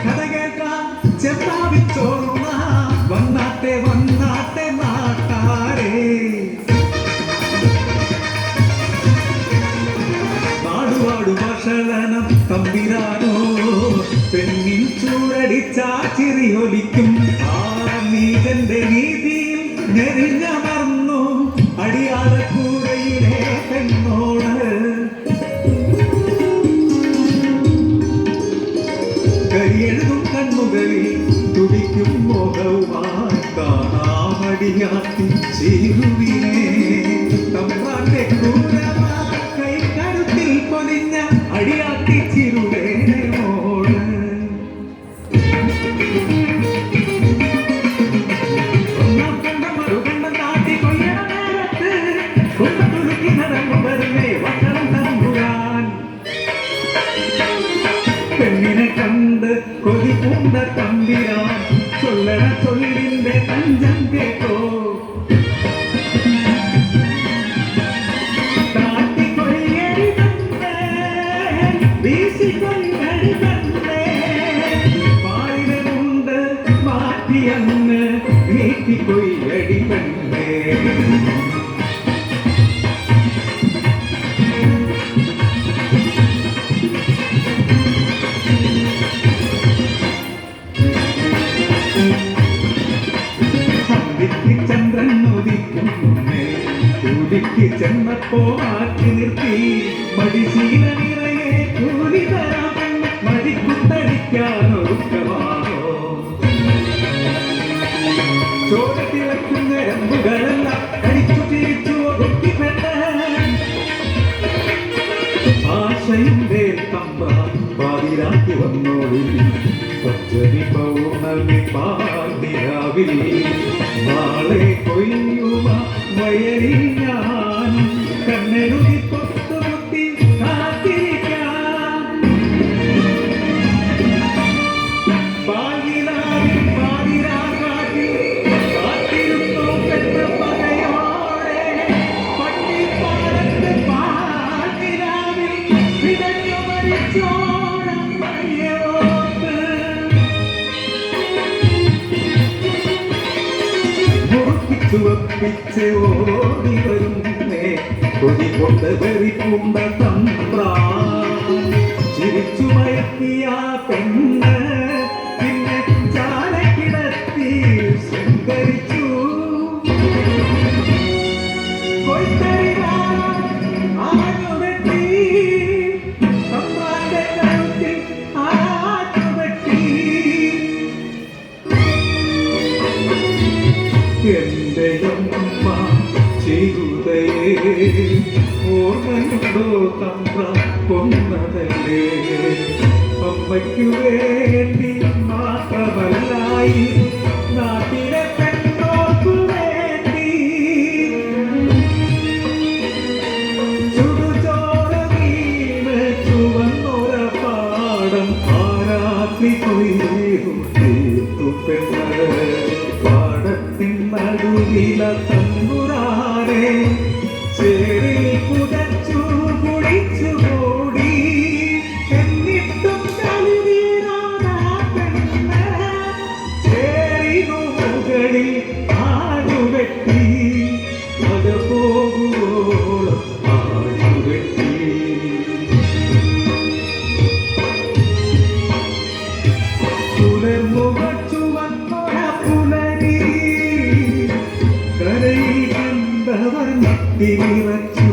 കഥ കേൾക്കാം ചെമ്പാവിച്ചോറുന്ന വന്നാട്ടെ വന്നാട്ടെ നാട്ടാരേ. നാടുവാടു ഭക്ഷണം തമ്പിരാനോ പെണ്ണിൻ ചൂടടിച്ചാ ചിറിയൊലിക്കും. ആ നീതന്റെ നീതിയിൽ ഞെരിഞ്ഞമർന്നു അടിയാളക്കൂരയിലെ പെണ്ണോട്. കരിയെഴുതും കണ്ണുകളിൽ തുടിക്കും മുഖവുമായി കാണാമടിയാത്തി ചീരുവിനെ. തമ്പ്രാന്റെ ക്രൂരമാ കൈക്കരുത്തിൽ പൊതിഞ്ഞ അടിയാത്തി ചിരുവേനെ മോള്. ഒന്നാം കണ്ടം മറുകണ്ടം താട്ടി കൊയ്യണ നേരത്ത് കുമ്പത്തുളുക്കി നടന്നു വരുന്നേ വക്കണം തമ്പുരാൻ. പെണ്ണിനെ കണ്ട് കൊതി പൂണ്ട തമ്പിരാൻ ചൊല്ലണ ചൊല്ലിന്റെ തഞ്ചം കേട്ടോ. താട്ടിക്കൊയ്യടി തന്നേ വീശിക്കൊയ്യടി തന്നേ പാലിനുണ്ട് മാറ്റിയങ്ങ് നീട്ടിക്കൊയ്യടി പെണ്ണേ. ചന്ദ്രൻ ഉദിക്കുന്നേ കൂലിക്ക് ചെന്നപ്പോ മാറ്റി നിർത്തി മടിശീല നിറയെ കൂലി തരാൻ മടിക്കുത്തടിക്കാനൊരുക്കമാണോ. ചോര തിളക്കുന്ന രമ്പുകളെല്ലാം കഴിച്ചു തിരിച്ചു ഒതുക്കിപ്പെട്ട് ആശയുടെ തമ്പ്രാൻ പാതിരാക്കി വന്നോളി. പച്ചരി പൗർണമി പാതിരാവിൽ നാളെ കൊയ്യുമ വയലിൽ ഞാൻ കണ്ണെഴുതി പൊത്തുമുത്തി കാത്തിരിക്കാം. പാതിരാവിൽ പാതിരാകാട്ടിൽ കാത്തിരുന്നു പെട്ട പകയോടെ പട്ടിപ്പാടത്ത് പാതിരാവിൽ വിതഞ്ഞു മരിച്ചോളം മയ്യോട്ട്. ചുവപ്പിച്ച് ഓടി വരുന്നേ കൊതി കൊണ്ട് വെറിപ്പുണ്ട തമ്പ്രാൻ. ചിരിച്ചു മയക്കിയ പെണ്ണ് പിന്നെ ചാലക്കിടത്തി ശൃംഗരിച്ചു. ആറ്റുവെട്ടി തമ്പ്രാന്റെ കഴുത്തിൽ ആറ്റുവെട്ടി. എന്റെ അമ്മ ചെയ്തേ ഓർമ്മയുണ്ടോ തമ്പ്രാൻ കൊന്നതല്ലേ. അമ്മയ്ക്കു വേണ്ടി മാത്രമല്ലായി നാട്ടിലെ പെണ്ണോർക്കു വേണ്ടി ചുടുചോര വീണ് ചുവന്നൊര പാടം ആരാത്രി കൊയ്തു തീർത്തു പെണ്ണ്. നടുവില തമ്പുരാനെ ചേരിൽ പുതച്ചു കുടിച്ചു കൂടി. എന്നിട്ടും കളിവീരാനാ പെണ്ണ് ചേരിനു മുകളിൽ ആടുവെട്ടി. അത് പോകുവോളം ആടുവെട്ടി. പുലർന്നു ചുവന്നൊര പുലരി കരയിൽ കണ്ടവർ നട്ടിവിറച്ചു.